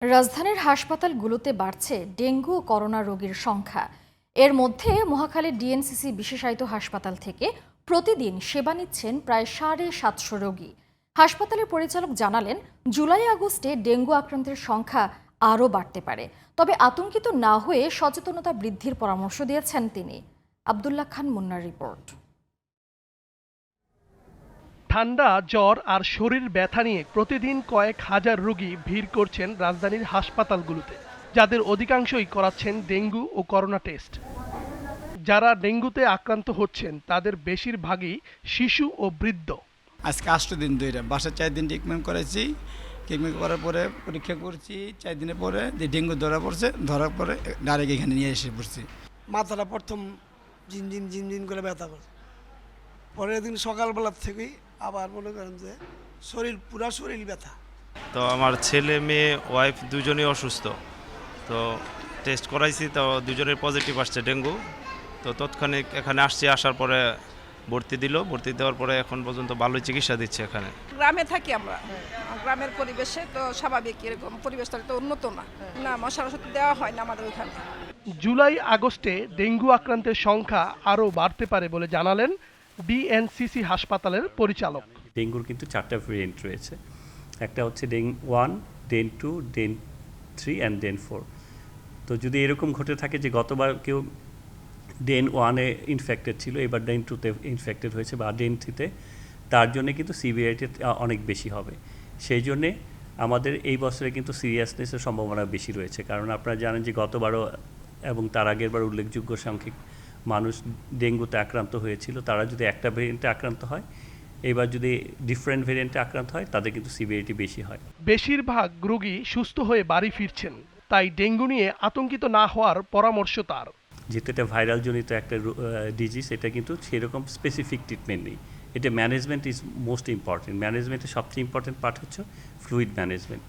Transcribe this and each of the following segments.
রাজধানীর হাসপাতালগুলোতে বাড়ছে ডেঙ্গু ও করোনা রোগীর সংখ্যা। এর মধ্যে মহাখালী ডিএনসিসি বিশেষায়িত হাসপাতাল থেকে প্রতিদিন সেবা নিচ্ছেন প্রায় ৭৫০ রোগী। হাসপাতালের পরিচালক জানালেন, জুলাই আগস্টে ডেঙ্গু আক্রান্তের সংখ্যা আরও বাড়তে পারে। তবে আতঙ্কিত না হয়ে সচেতনতা বৃদ্ধির পরামর্শ দিয়েছেন তিনি। আব্দুল্লাহ খান মুন্নার রিপোর্ট। ঠান্ডা, জ্বর আর শরীর ব্যথা নিয়ে প্রতিদিন কয়েক হাজার রোগী ভিড় করছেন রাজধানীর হাসপাতালগুলোতে, যাদের অধিকাংশই করাচ্ছেন ডেঙ্গু ও করোনা টেস্ট। যারা ডেঙ্গুতে আক্রান্ত হচ্ছেন তাদের বেশিরভাগই শিশু ও বৃদ্ধ। আজকে 8 দিন ধরে বাসায় 4 দিন ট্রিটমেন্ট করেছি। ট্রিটমেন্ট করার পরে পরীক্ষা করছি, 4 দিনের পরে যে ডেঙ্গু ধরার পরে ডাইরেক্ট এখানে নিয়ে এসে পড়ছি। মাথাটা প্রথম ঝিনঝিন করে ব্যথা করে, পরের দিন সকালবেলা থেকেই আবার মনে করেন যে পুরা শরীর ব্যথা। তো আমার ছেলে মেয়ে ওয়াইফ দুজনেই অসুস্থ, তো টেস্ট করাইছি, তো দুজনের পজিটিভ আসছে ডেঙ্গু। তো তৎক্ষণিক এখানে আসার পরে ভর্তি দেওয়ার পরে এখন পর্যন্ত ভালোই চিকিৎসা দিচ্ছে এখানে। গ্রামে থাকি আমরা, গ্রামের পরিবেশে তো স্বাভাবিক, এরকম পরিবেশটা তো উন্নত না মশার ওষুধ দেওয়া হয় না আমাদের ওখানে। জুলাই আগস্টে ডেঙ্গু আক্রান্তের সংখ্যা আরও বাড়তে পারে বলে জানালেন ডিএনসিসি হাসপাতালের পরিচালক। ডেঙ্গুর কিন্তু 4টা ভেরিয়েন্ট রয়েছে। একটা হচ্ছে ডেন 1, ডেন 2, ডেন 3 অ্যান্ড ডেন 4। তো যদি এরকম ঘটে থাকে যে গতবার কেউ ডেন 1-এ ইনফেক্টেড ছিল, এবার ডেন 2-তে ইনফেক্টেড হয়েছে বা ডেন 3-তে, তার জন্য কিন্তু সিভিয়ারিটি অনেক বেশি হবে। সেই জন্যে আমাদের এই বছরে কিন্তু সিরিয়াসনেসের সম্ভাবনা বেশি রয়েছে, কারণ আপনারা জানেন যে গতবারও এবং তার আগের বার উল্লেখযোগ্য সংখ্যক মানুষ ডেঙ্গুতে আক্রান্ত হয়েছিল। তারা যদি একটা ভেরিয়েন্টে আক্রান্ত হয়, এবার যদি ডিফারেন্ট ভেরিয়েন্টে আক্রান্ত হয়, তাদের কিন্তু সিভিয়ারিটি বেশি হয়। বেশিরভাগ রোগী সুস্থ হয়ে বাড়ি ফিরছেন, তাই ডেঙ্গু নিয়ে আতঙ্কিত না হওয়ার পরামর্শ তার। যেহেতু এটা ভাইরাল জনিত একটা ডিজিজ, এটা কিন্তু সেরকম স্পেসিফিক ট্রিটমেন্ট নেই। এটা ম্যানেজমেন্ট ইজ মোস্ট ইম্পর্টেন্ট। ম্যানেজমেন্টের সবচেয়ে ইম্পর্টেন্ট পার্ট হচ্ছে ফ্লুইড ম্যানেজমেন্ট।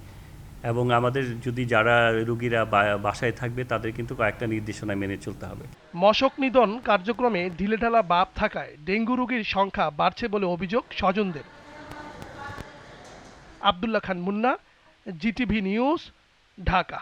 এবং আমাদের যদি যারা রোগীরা বাসায় থাকবে, তাদের কিন্তু কয়েকটা নির্দেশনা মেনে চলতে হবে। মশক নিধন কার্যক্রমে ঢিলেঢালা ভাব থাকায় ডেঙ্গু রোগীর সংখ্যা বাড়ছে বলে অভিযোগ স্বজনদের। আব্দুল্লাহ খান মুন্না, জিটিভি নিউজ, ঢাকা।